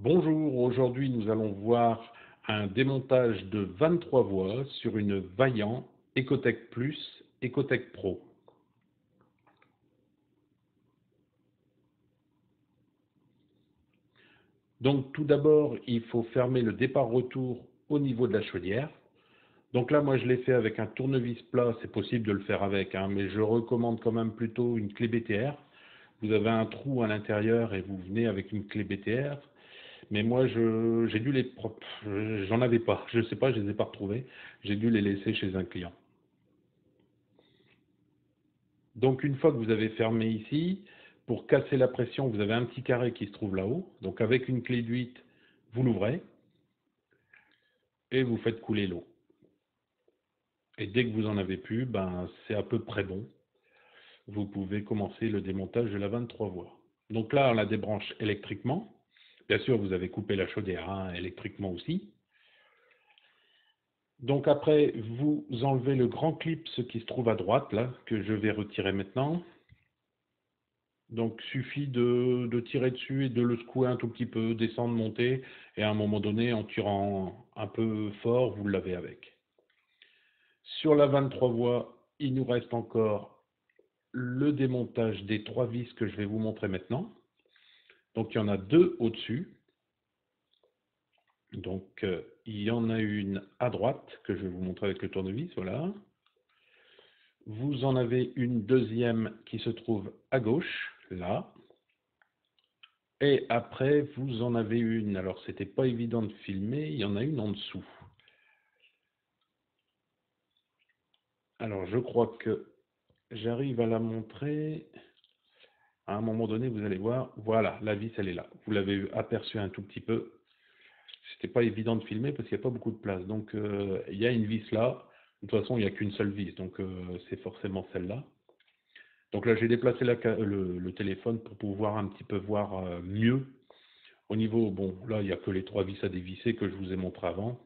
Bonjour, aujourd'hui nous allons voir un démontage de 23 voies sur une Vaillant Ecotech Plus Ecotech Pro. Donc tout d'abord, il faut fermer le départ-retour au niveau de la chaudière. Donc là, moi je l'ai fait avec un tournevis plat, c'est possible de le faire avec, mais je recommande quand même plutôt une clé BTR. Vous avez un trou à l'intérieur et vous venez avec une clé BTR. Mais moi, j'ai dû les... J'en avais pas, je sais pas, je les ai pas retrouvés. J'ai dû les laisser chez un client. Donc une fois que vous avez fermé ici, pour casser la pression, vous avez un petit carré qui se trouve là-haut. Donc avec une clé d'huile, vous l'ouvrez et vous faites couler l'eau. Et dès que vous en avez plus, c'est à peu près bon. Vous pouvez commencer le démontage de la 23 voies. Donc là, on la débranche électriquement. Bien sûr, vous avez coupé la chaudière électriquement aussi. Donc après, vous enlevez le grand clip, ce qui se trouve à droite, là, que je vais retirer maintenant. Donc suffit de tirer dessus et de le secouer un tout petit peu, descendre, monter, et à un moment donné, en tirant un peu fort, vous l'avez avec. Sur la 23 voies, il nous reste encore le démontage des 3 vis que je vais vous montrer maintenant. Donc il y en a 2 au-dessus. Donc il y en a une à droite que je vais vous montrer avec le tournevis, voilà. Vous en avez une deuxième qui se trouve à gauche, là. Et après, vous en avez une. Alors, c'était pas évident de filmer, il y en a une en dessous. Alors, je crois que j'arrive à la montrer. À un moment donné, vous allez voir, voilà, la vis, elle est là. Vous l'avez aperçue un tout petit peu. C'était pas évident de filmer parce qu'il n'y a pas beaucoup de place. Donc, il y a une vis là. De toute façon, il n'y a qu'une seule vis, donc c'est forcément celle-là. Donc là, j'ai déplacé le téléphone pour pouvoir un petit peu voir mieux. Au niveau, bon, là, il n'y a que les 3 vis à dévisser que je vous ai montré avant.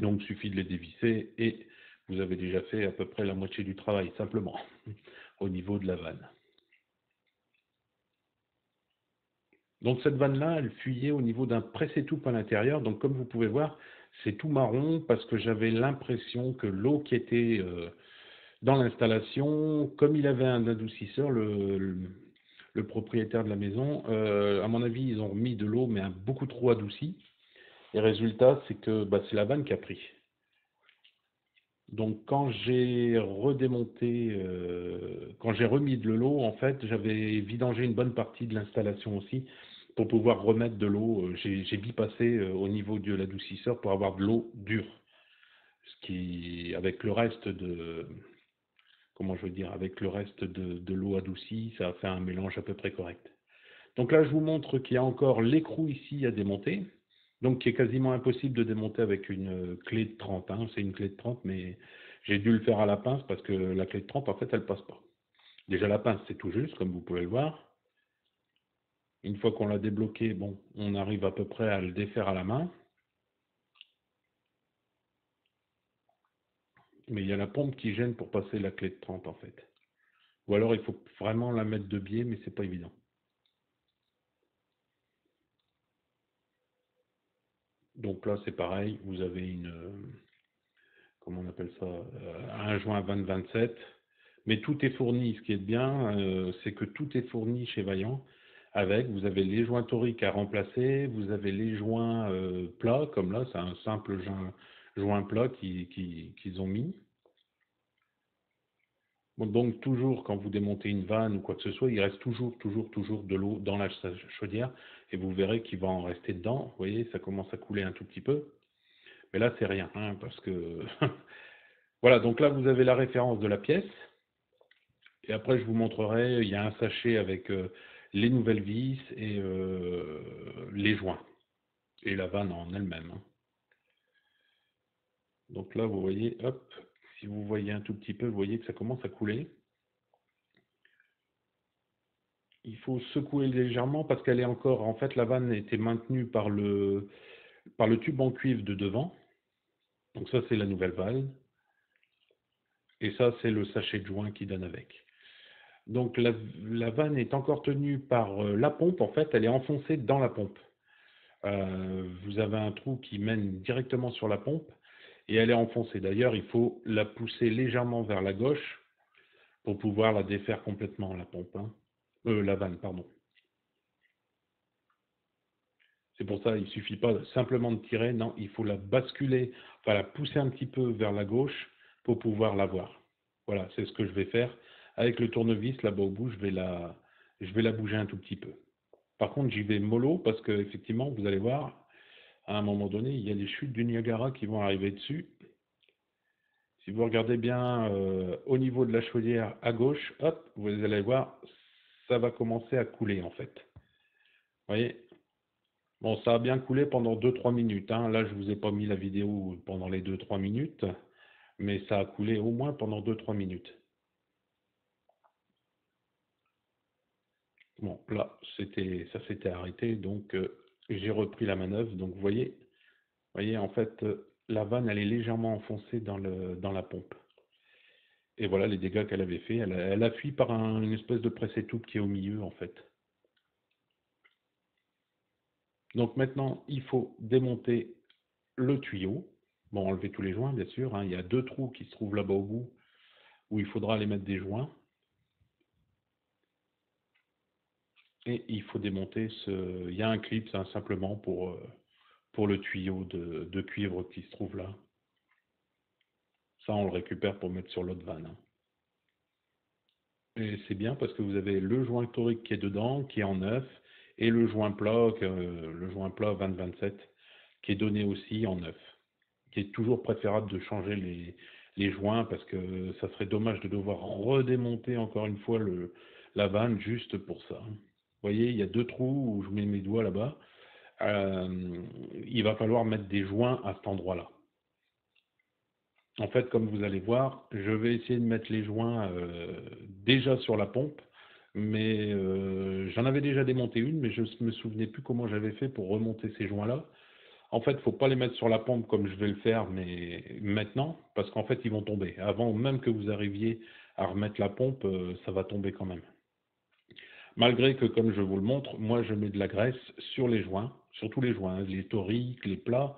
Donc, il suffit de les dévisser et vous avez déjà fait à peu près la moitié du travail, simplement, au niveau de la vanne. Donc, cette vanne-là, elle fuyait au niveau d'un presse-étoupe à l'intérieur. Donc, comme vous pouvez voir, c'est tout marron parce que j'avais l'impression que l'eau qui était dans l'installation, comme il avait un adoucisseur, le propriétaire de la maison, à mon avis, ils ont remis de l'eau, mais beaucoup trop adoucie. Et résultat, c'est que c'est la vanne qui a pris. Donc quand j'ai redémonté, quand j'ai remis de l'eau, en fait, j'avais vidangé une bonne partie de l'installation aussi pour pouvoir remettre de l'eau. J'ai bypassé au niveau de l'adoucisseur pour avoir de l'eau dure. Ce qui, avec le reste de, comment je veux dire, avec le reste de l'eau adoucie, ça a fait un mélange à peu près correct. Donc là, je vous montre qu'il y a encore l'écrou ici à démonter. Donc, qui est quasiment impossible de démonter avec une clé de 30. C'est une clé de 30, mais j'ai dû le faire à la pince parce que la clé de 30, en fait, elle passe pas. Déjà, la pince, c'est tout juste, comme vous pouvez le voir. Une fois qu'on l'a débloqué, bon, on arrive à peu près à le défaire à la main. Mais il y a la pompe qui gêne pour passer la clé de 30, en fait. Ou alors, il faut vraiment la mettre de biais, mais c'est pas évident. Donc là, c'est pareil, vous avez une, comment on appelle ça, un joint 20-27. Mais tout est fourni. Ce qui est bien, c'est que tout est fourni chez Vaillant. Avec, vous avez les joints toriques à remplacer, vous avez les joints plats, comme là, c'est un simple joint plat qu'ils ont mis. Bon, donc toujours, quand vous démontez une vanne ou quoi que ce soit, il reste toujours de l'eau dans la chaudière, et vous verrez qu'il va en rester dedans. Vous voyez, ça commence à couler un tout petit peu. Mais là, c'est rien, parce que... Voilà, donc là, vous avez la référence de la pièce. Et après, je vous montrerai, il y a un sachet avec les nouvelles vis et les joints. Et la vanne en elle-même. Donc là, vous voyez, hop, si vous voyez un tout petit peu, vous voyez que ça commence à couler. Il faut secouer légèrement parce qu'elle est encore, en fait, la vanne était maintenue par le tube en cuivre de devant. Donc ça, c'est la nouvelle vanne. Et ça, c'est le sachet de joint qui donne avec. Donc la vanne est encore tenue par la pompe, en fait, elle est enfoncée dans la pompe. Vous avez un trou qui mène directement sur la pompe et elle est enfoncée. D'ailleurs, il faut la pousser légèrement vers la gauche pour pouvoir la défaire complètement, la pompe, hein. La vanne, pardon. C'est pour ça, il ne suffit pas simplement de tirer, non, il faut la basculer, enfin la pousser un petit peu vers la gauche pour pouvoir la voir. Voilà, c'est ce que je vais faire. Avec le tournevis, là-bas au bout, je vais la bouger un tout petit peu. Par contre, j'y vais mollo parce que effectivement, vous allez voir, à un moment donné, il y a les chutes du Niagara qui vont arriver dessus. Si vous regardez bien au niveau de la chaudière à gauche, hop, vous allez voir, ça va commencer à couler en fait. Vous voyez? Bon, ça a bien coulé pendant 2-3 minutes, hein. Là, je vous ai pas mis la vidéo pendant les 2-3 minutes, mais ça a coulé au moins pendant 2-3 minutes. Bon, là, ça s'était arrêté, donc j'ai repris la manœuvre. Donc, vous voyez, en fait, la vanne, elle est légèrement enfoncée dans la pompe. Et voilà les dégâts qu'elle avait fait. Elle a fui par une espèce de presse-étoupe qui est au milieu, en fait. Donc maintenant, il faut démonter le tuyau. Bon, enlever tous les joints, bien sûr, hein. Il y a 2 trous qui se trouvent là-bas au bout où il faudra aller mettre des joints. Et il faut démonter ce. Il y a un clip, hein, simplement pour le tuyau de cuivre qui se trouve là. Ça, on le récupère pour mettre sur l'autre vanne, hein. Et c'est bien parce que vous avez le joint torique qui est dedans, qui est en neuf, et le joint plat 20-27, qui est donné aussi en neuf, qui est toujours préférable de changer les joints parce que ça serait dommage de devoir redémonter encore une fois la vanne juste pour ça. Vous voyez, il y a 2 trous où je mets mes doigts là-bas. Il va falloir mettre des joints à cet endroit-là. En fait, comme vous allez voir, je vais essayer de mettre les joints déjà sur la pompe, mais j'en avais déjà démonté une, mais je ne me souvenais plus comment j'avais fait pour remonter ces joints-là. En fait, il ne faut pas les mettre sur la pompe comme je vais le faire, mais maintenant, parce qu'en fait, ils vont tomber. Avant même que vous arriviez à remettre la pompe, ça va tomber quand même. Malgré que, comme je vous le montre, moi, je mets de la graisse sur les joints, sur tous les joints, hein, les toriques, les plats,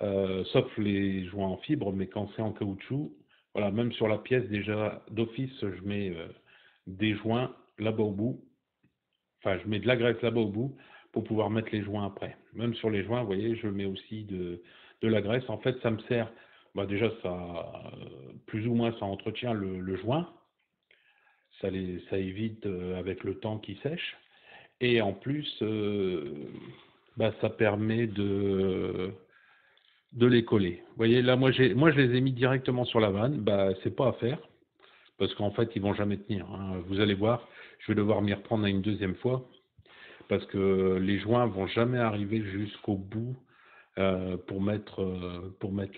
sauf les joints en fibre, mais quand c'est en caoutchouc, voilà, même sur la pièce, déjà, d'office, je mets des joints là-bas au bout, enfin, je mets de la graisse là-bas au bout pour pouvoir mettre les joints après. Même sur les joints, vous voyez, je mets aussi de la graisse. En fait, ça me sert, bah déjà, plus ou moins, ça entretient le joint, ça évite avec le temps qui sèche, et en plus, bah, ça permet de les coller. Vous voyez, là, moi, je les ai mis directement sur la vanne. Bah, c'est pas à faire, parce qu'en fait, ils vont jamais tenir, hein. Vous allez voir, je vais devoir m'y reprendre une deuxième fois, parce que les joints vont jamais arriver jusqu'au bout pour mettre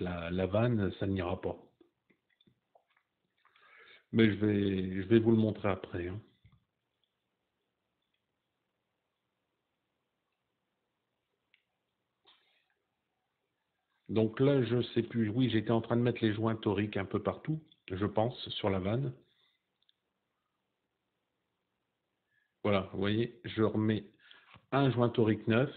la vanne, ça n'ira pas. Mais je vais vous le montrer après, hein. Donc là, je sais plus. Oui, j'étais en train de mettre les joints toriques un peu partout, je pense, sur la vanne. Voilà, vous voyez, je remets un joint torique neuf,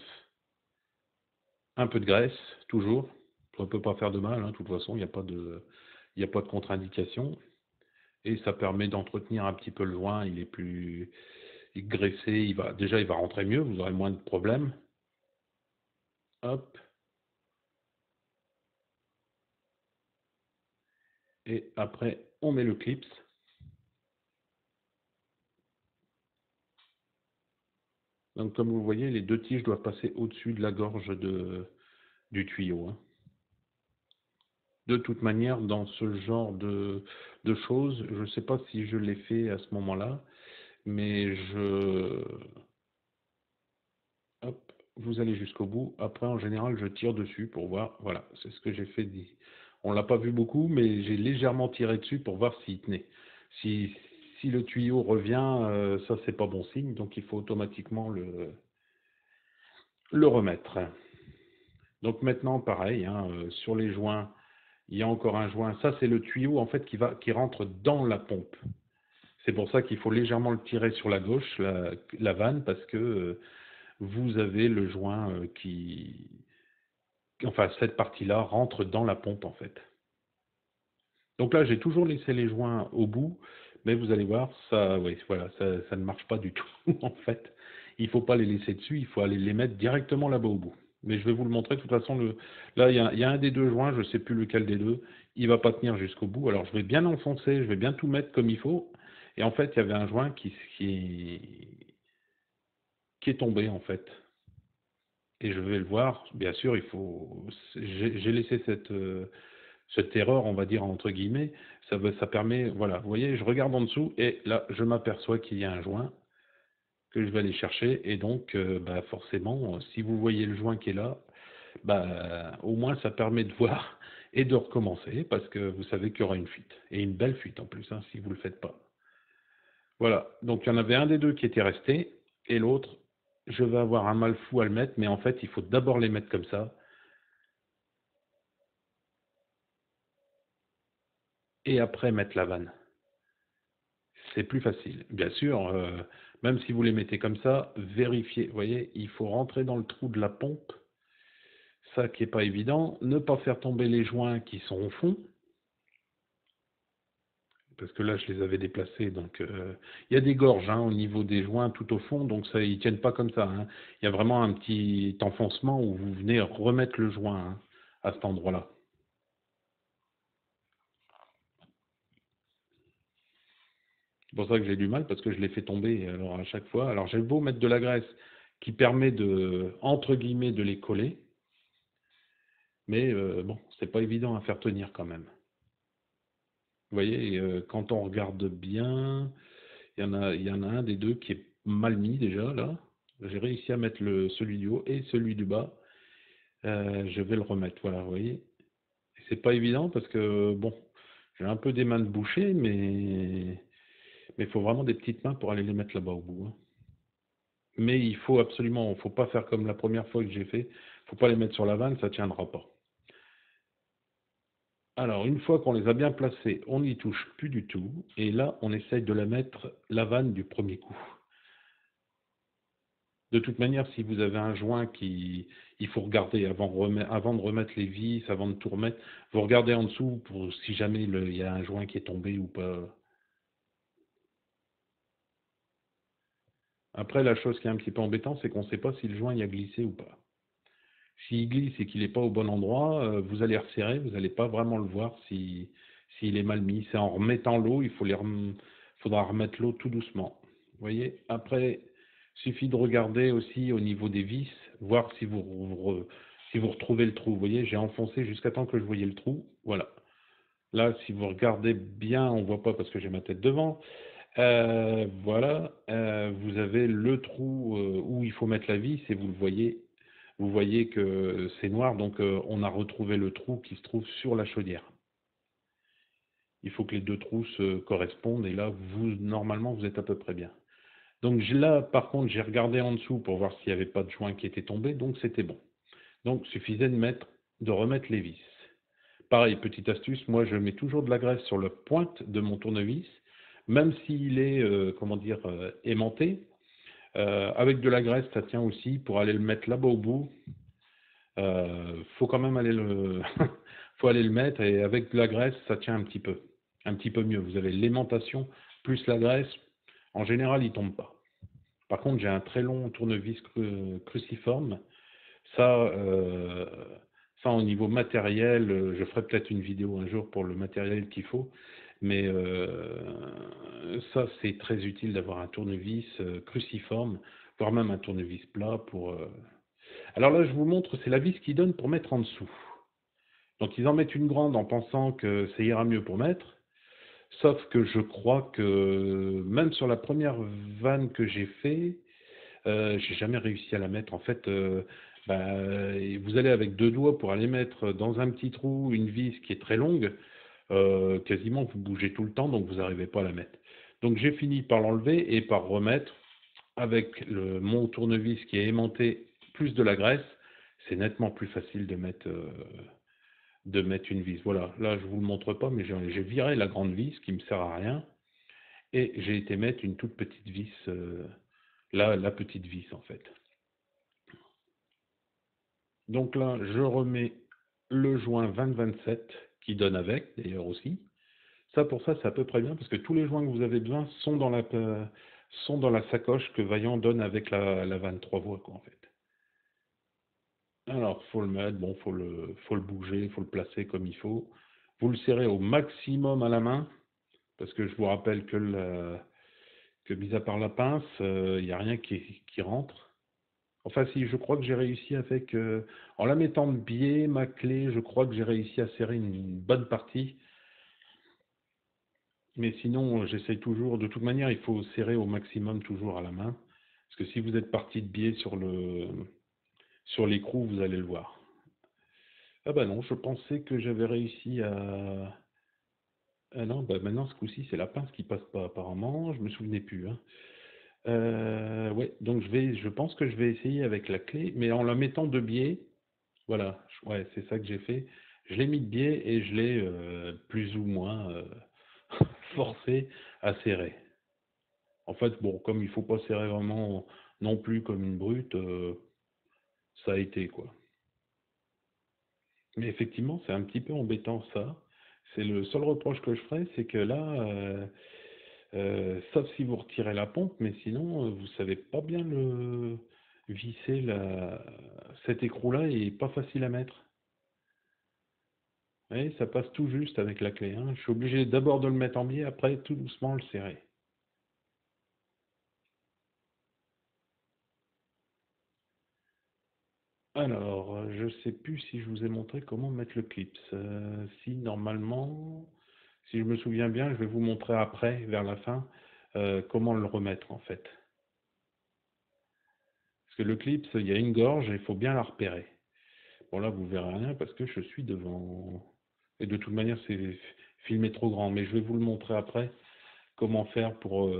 un peu de graisse, toujours. Ça ne peut pas faire de mal, hein, de toute façon, il y a pas de contre-indication. Et ça permet d'entretenir un petit peu le joint, il est plus graissé, déjà il va rentrer mieux, vous aurez moins de problèmes. Hop, et après on met le clips. Donc comme vous voyez, les 2 tiges doivent passer au-dessus de la gorge du tuyau, hein. De toute manière, dans ce genre de choses, je ne sais pas si je l'ai fait à ce moment-là, mais hop, vous allez jusqu'au bout. Après, en général, je tire dessus pour voir. Voilà, c'est ce que j'ai fait. On l'a pas vu beaucoup, mais j'ai légèrement tiré dessus pour voir s'il tenait. Si, si le tuyau revient, ça, c'est pas bon signe, donc il faut automatiquement le remettre. Donc maintenant, pareil, hein, sur les joints, il y a encore un joint. Ça, c'est le tuyau en fait qui rentre dans la pompe. C'est pour ça qu'il faut légèrement le tirer sur la gauche, la vanne, parce que vous avez le joint enfin, cette partie-là rentre dans la pompe en fait. Donc là, j'ai toujours laissé les joints au bout, mais vous allez voir, ça, oui, voilà, ça ne marche pas du tout en fait. Il ne faut pas les laisser dessus, il faut aller les mettre directement là-bas au bout. Mais je vais vous le montrer. De toute façon, là, il y a un des deux joints, je ne sais plus lequel des deux, il ne va pas tenir jusqu'au bout. Alors, je vais bien enfoncer, je vais bien tout mettre comme il faut. Et en fait, il y avait un joint qui est tombé en fait. Et je vais le voir. Bien sûr, j'ai laissé cette erreur, on va dire entre guillemets. Ça permet, voilà, vous voyez, je regarde en dessous et là, je m'aperçois qu'il y a un joint que je vais aller chercher. Et donc, bah, forcément, si vous voyez le joint qui est là, bah, au moins ça permet de voir et de recommencer parce que vous savez qu'il y aura une fuite. Et une belle fuite en plus, hein, si vous ne le faites pas. Voilà, donc il y en avait un des deux qui était resté et l'autre, je vais avoir un mal fou à le mettre, mais en fait, il faut d'abord les mettre comme ça et après mettre la vanne. C'est plus facile. Bien sûr, même si vous les mettez comme ça, vérifiez. Vous voyez, il faut rentrer dans le trou de la pompe, ça qui est pas évident. Ne pas faire tomber les joints qui sont au fond, parce que là, je les avais déplacés. Donc, il y a des gorges hein, au niveau des joints tout au fond, donc ça, ils tiennent pas comme ça. Hein. Il y a vraiment un petit enfoncement où vous venez remettre le joint hein, à cet endroit-là. C'est pour ça que j'ai du mal, parce que je les fais tomber alors, à chaque fois. Alors, j'ai beau mettre de la graisse qui permet de, entre guillemets, de les coller. Mais bon, c'est pas évident à faire tenir quand même. Vous voyez, quand on regarde bien, il y en a un des deux qui est mal mis déjà là. J'ai réussi à mettre celui du haut et celui du bas. Je vais le remettre, voilà, vous voyez. Et c'est pas évident parce que bon, j'ai un peu des mains de boucher, mais il faut vraiment des petites mains pour aller les mettre là-bas au bout. Hein. Mais faut pas faire comme la première fois que j'ai fait. Faut pas les mettre sur la vanne, ça tiendra pas. Alors, une fois qu'on les a bien placés, on n'y touche plus du tout. Et là, on essaye de la mettre la vanne du premier coup. De toute manière, si vous avez un joint il faut regarder avant de remettre les vis, avant de tout remettre, vous regardez en dessous pour si jamais il y a un joint qui est tombé ou pas. Après, la chose qui est un petit peu embêtante, c'est qu'on ne sait pas si le joint y a glissé ou pas. S'il glisse et qu'il n'est pas au bon endroit, vous allez resserrer, vous n'allez pas vraiment le voir s'il est mal mis. C'est en remettant l'eau, faudra remettre l'eau tout doucement. Vous voyez? Après, il suffit de regarder aussi au niveau des vis, voir si vous retrouvez le trou. Vous voyez, j'ai enfoncé jusqu'à temps que je voyais le trou. Voilà. Là, si vous regardez bien, on ne voit pas parce que j'ai ma tête devant. Voilà, vous avez le trou où il faut mettre la vis et vous voyez que c'est noir, donc on a retrouvé le trou qui se trouve sur la chaudière. Il faut que les deux trous se correspondent et là, normalement, vous êtes à peu près bien. Donc là, par contre, j'ai regardé en dessous pour voir s'il n'y avait pas de joint qui était tombé, donc c'était bon. Donc, il suffisait de remettre les vis. Pareil, petite astuce, moi je mets toujours de la graisse sur la pointe de mon tournevis, même s'il est, comment dire, aimanté. Avec de la graisse, ça tient aussi pour aller le mettre là-bas au bout. Faut quand même faut aller le mettre et avec de la graisse, ça tient un petit peu mieux. Vous avez l'aimantation plus la graisse. En général, il tombe pas. Par contre, j'ai un très long tournevis cruciforme. Ça, ça au niveau matériel, je ferai peut-être une vidéo un jour pour le matériel qu'il faut. Mais ça, c'est très utile d'avoir un tournevis cruciforme, voire même un tournevis plat pour. Alors là, je vous montre, c'est la vis qu'ils donnent pour mettre en dessous. Donc ils en mettent une grande en pensant que ça ira mieux pour mettre. Sauf que je crois que même sur la première vanne que j'ai fait, j'ai jamais réussi à la mettre. En fait, bah, vous allez avec deux doigts pour aller mettre dans un petit trou une vis qui est très longue. Quasiment vous bougez tout le temps, donc vous n'arrivez pas à la mettre. Donc j'ai fini par l'enlever et par remettre avec mon tournevis qui est aimanté plus de la graisse. C'est nettement plus facile de mettre une vis. Voilà, là je vous le montre pas, mais j'ai viré la grande vis qui me sert à rien. Et j'ai été mettre une toute petite vis, là, la petite vis en fait. Donc là, je remets le joint 20-27 qui donne avec, d'ailleurs aussi. Ça, pour ça, c'est à peu près bien parce que tous les joints que vous avez besoin sont dans la sacoche que Vaillant donne avec la vanne 3 voies, quoi, en fait. Alors, faut le mettre, bon, faut le bouger, faut le placer comme il faut. Vous le serrez au maximum à la main parce que je vous rappelle que mis à part la pince, il n'y a rien qui rentre. Enfin, si, je crois que j'ai réussi avec, en la mettant de biais, ma clé, je crois que j'ai réussi à serrer une bonne partie. Mais sinon, j'essaie toujours, de toute manière, il faut serrer au maximum toujours à la main. Parce que si vous êtes parti de biais sur l'écrou, vous allez le voir. Ah bah non, je pensais que j'avais réussi à... Ah non, bah maintenant ce coup-ci, c'est la pince qui passe pas apparemment, je me souvenais plus, hein. Ouais, donc je pense que je vais essayer avec la clé, mais en la mettant de biais, voilà, ouais, c'est ça que j'ai fait. Je l'ai mis de biais et je l'ai plus ou moins forcé à serrer. En fait, bon, comme il faut pas serrer vraiment non plus comme une brute, ça a été quoi. Mais effectivement, c'est un petit peu embêtant ça. C'est le seul reproche que je ferais, c'est que là, sauf si vous retirez la pompe, mais sinon, vous savez pas bien le visser cet écrou-là est pas facile à mettre. Oui, ça passe tout juste avec la clé, hein. Je suis obligé d'abord de le mettre en biais, après tout doucement le serrer. Alors, je sais plus si je vous ai montré comment mettre le clips. Si normalement, si je me souviens bien, je vais vous montrer après, vers la fin, comment le remettre en fait. Parce que le clips, il y a une gorge et il faut bien la repérer. Bon là, vous verrez rien parce que je suis devant. Et de toute manière, c'est filmé trop grand. Mais je vais vous le montrer après, comment faire pour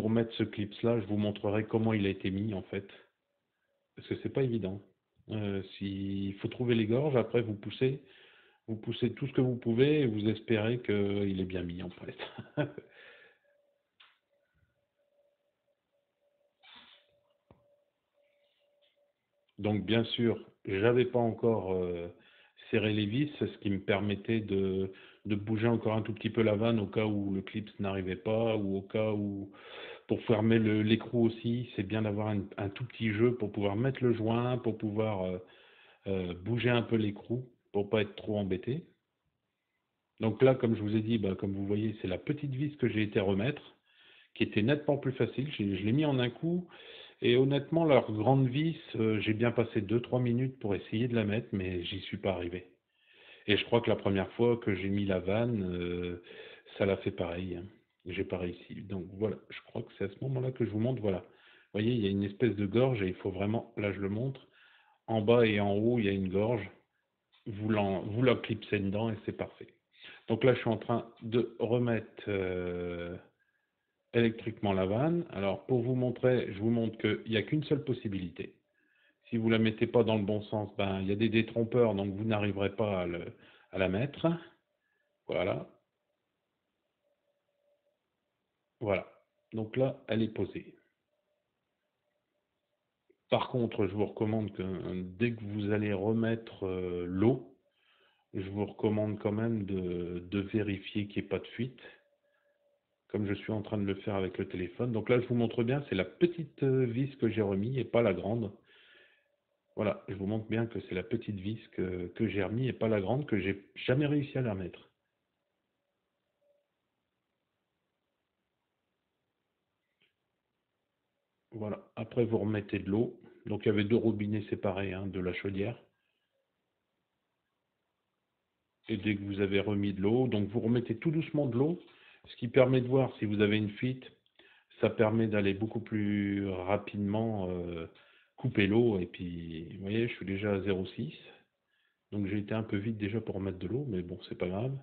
mettre ce clips-là. Je vous montrerai comment il a été mis en fait. Parce que c'est pas évident. Il faut trouver les gorges, après vous poussez tout ce que vous pouvez et vous espérez qu'il est bien mis en fait. Donc bien sûr, j'avais pas encore serré les vis, ce qui me permettait de bouger encore un tout petit peu la vanne au cas où le clips n'arrivait pas ou au cas où pour fermer l'écrou aussi, c'est bien d'avoir un tout petit jeu pour pouvoir mettre le joint, pour pouvoir bouger un peu l'écrou pour pas être trop embêté. Donc là, comme je vous ai dit, bah, comme vous voyez, c'est la petite vis que j'ai été remettre, qui était nettement plus facile. Je l'ai mis en un coup. Et honnêtement, leur grande vis, j'ai bien passé 2-3 minutes pour essayer de la mettre, mais j'y suis pas arrivé. Et je crois que la première fois que j'ai mis la vanne, ça l'a fait pareil, hein. J'ai pas réussi. Donc voilà, je crois que c'est à ce moment-là que je vous montre. Voilà. Vous voyez, il y a une espèce de gorge et il faut vraiment, là je le montre, en bas et en haut, il y a une gorge. Vous la clipsez dedans et c'est parfait. Donc là, je suis en train de remettre électriquement la vanne. Alors, pour vous montrer, je vous montre qu'il n'y a qu'une seule possibilité. Si vous ne la mettez pas dans le bon sens, ben, il y a des détrompeurs, donc vous n'arriverez pas à la mettre. Voilà. Voilà. Donc là, elle est posée. Par contre, je vous recommande que dès que vous allez remettre l'eau, je vous recommande quand même de vérifier qu'il n'y ait pas de fuite, comme je suis en train de le faire avec le téléphone. Donc là, je vous montre bien, c'est la petite vis que j'ai remis et pas la grande. Voilà, je vous montre bien que c'est la petite vis que j'ai remis et pas la grande que j'ai jamais réussi à la mettre. Voilà, après vous remettez de l'eau. Donc il y avait deux robinets séparés, hein, de la chaudière. Et dès que vous avez remis de l'eau, donc vous remettez tout doucement de l'eau, ce qui permet de voir si vous avez une fuite. Ça permet d'aller beaucoup plus rapidement couper l'eau. Et puis, vous voyez, je suis déjà à 0,6. Donc j'ai été un peu vite déjà pour remettre de l'eau, mais bon, c'est pas grave.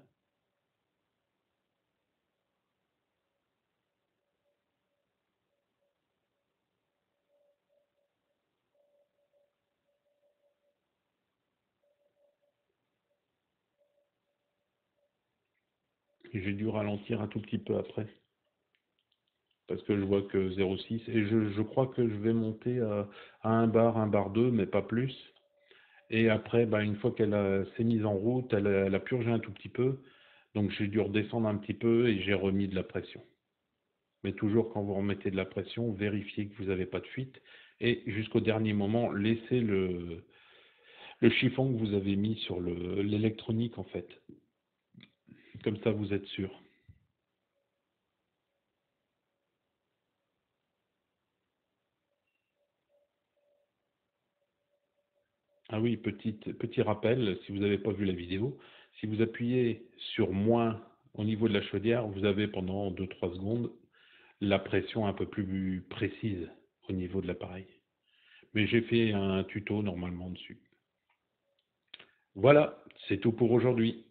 J'ai dû ralentir un tout petit peu après, parce que je vois que 0,6, et je crois que je vais monter à 1 bar 2, mais pas plus. Et après, bah, une fois s'est mise en route, elle a purgé un tout petit peu, donc j'ai dû redescendre un petit peu et j'ai remis de la pression. Mais toujours quand vous remettez de la pression, vérifiez que vous n'avez pas de fuite, et jusqu'au dernier moment, laissez le chiffon que vous avez mis sur l'électronique en fait. Comme ça, vous êtes sûr. Ah oui, petit rappel, si vous n'avez pas vu la vidéo, si vous appuyez sur moins au niveau de la chaudière, vous avez pendant 2-3 secondes la pression un peu plus précise au niveau de l'appareil. Mais j'ai fait un tuto normalement dessus. Voilà, c'est tout pour aujourd'hui.